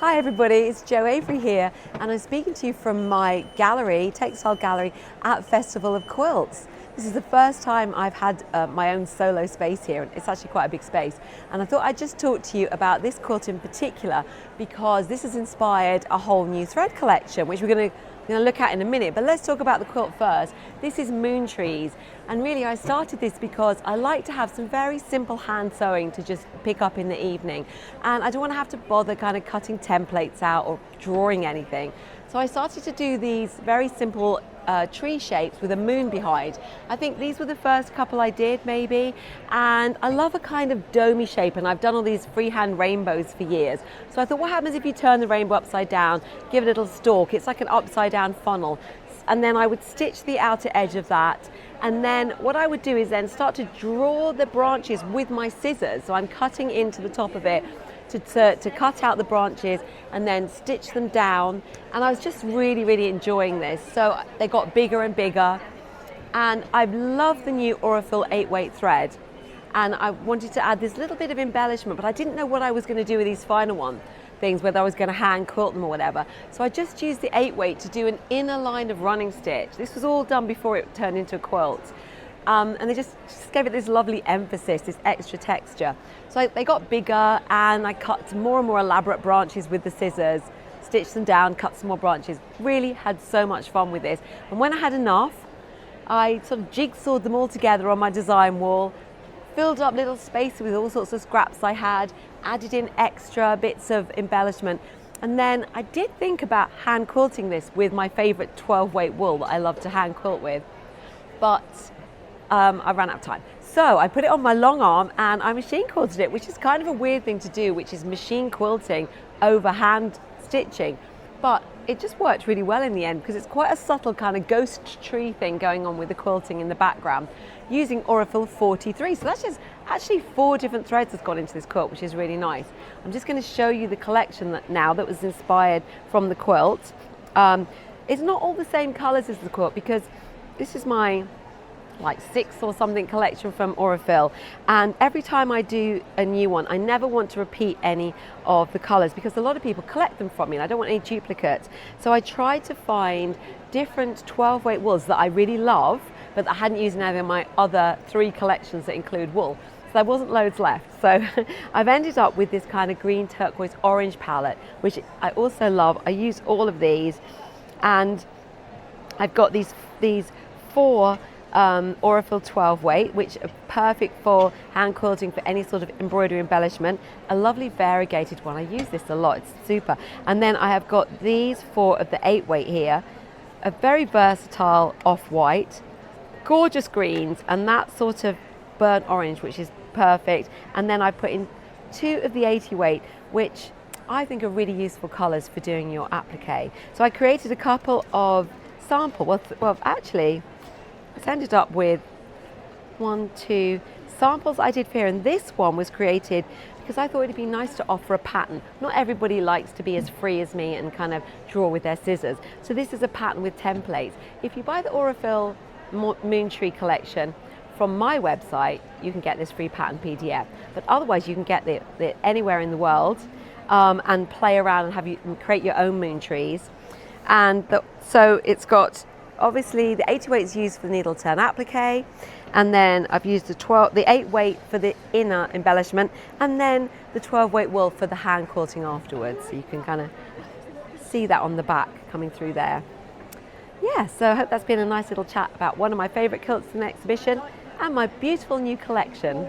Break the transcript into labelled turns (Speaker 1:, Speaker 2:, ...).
Speaker 1: Hi everybody, it's Jo Avery here, and I'm speaking to you from my gallery, textile gallery at Festival of Quilts. This is the first time I've had my own solo space here, and it's actually quite a big space. And I thought I'd just talk to you about this quilt in particular because this has inspired a whole new thread collection, which we're going to look at in a minute. But let's talk about the quilt first. This is Moon Trees, and really I started this because I like to have some very simple hand sewing to just pick up in the evening, and I don't want to have to bother kind of cutting templates out or drawing anything. So I started to do these very simple tree shapes with a moon behind. I think these were the first couple I did maybe, and I love a kind of domey shape, and I've done all these freehand rainbows for years. So I thought, what happens if you turn the rainbow upside down, give it a little stalk? It's like an upside down funnel. And then I would stitch the outer edge of that, and then what I would do is then start to draw the branches with my scissors. So I'm cutting into the top of it to cut out the branches and then stitch them down, and I was just really enjoying this. So they got bigger and bigger, and I've loved the new Aurifil 8-weight thread, and I wanted to add this little bit of embellishment, but I didn't know what I was going to do with these final things, whether I was going to hand quilt them or whatever. So I just used the 8-weight to do an inner line of running stitch. This was all done before it turned into a quilt. And they just gave it this lovely emphasis, this extra texture. So they got bigger, and I cut more and more elaborate branches with the scissors, stitched them down, cut some more branches. Really had so much fun with this. And when I had enough, I sort of jigsawed them all together on my design wall, filled up little spaces with all sorts of scraps I had, added in extra bits of embellishment. And then I did think about hand quilting this with my favorite 12-weight wool that I love to hand quilt with, but I ran out of time. So I put it on my long arm and I machine quilted it, which is kind of a weird thing to do, which is machine quilting over hand stitching. But it just worked really well in the end because it's quite a subtle kind of ghost tree thing going on with the quilting in the background using Aurifil 43. So that's just actually 4 different threads that's gone into this quilt, which is really nice. I'm just going to show you the collection that was inspired from the quilt. It's not all the same colors as the quilt because this is my like 6th or something collection from Aurifil, and every time I do a new one I never want to repeat any of the colors because a lot of people collect them from me and I don't want any duplicates. So I tried to find different 12-weight wools that I really love but I hadn't used in any of my other 3 collections that include wool. So there wasn't loads left, so I've ended up with this kind of green turquoise orange palette, which I also love. I use all of these, and I've got these 4 Aurifil 12-weight, which are perfect for hand quilting for any sort of embroidery embellishment. A lovely variegated one. I use this a lot. It's super. And then I have got these 4 of the 8-weight here, a very versatile off-white, gorgeous greens, and that sort of burnt orange, which is perfect. And then I put in 2 of the 80-weight, which I think are really useful colors for doing your applique. So I created a couple of sample. Well, actually, it's ended up with 1, 2 samples I did for here, and this one was created because I thought it'd be nice to offer a pattern. Not everybody likes to be as free as me and kind of draw with their scissors. So this is a pattern with templates. If you buy the Aurifil Moon Tree collection from my website, you can get this free pattern PDF. But otherwise, you can get it anywhere in the world and play around and create your own moon trees. And so it's got, obviously, the 80-weight is used for the needle turn applique, and then I've used the 8-weight for the inner embellishment, and then the 12-weight wool for the hand quilting afterwards. So you can kind of see that on the back coming through there. Yeah, so I hope that's been a nice little chat about one of my favourite quilts in the exhibition and my beautiful new collection.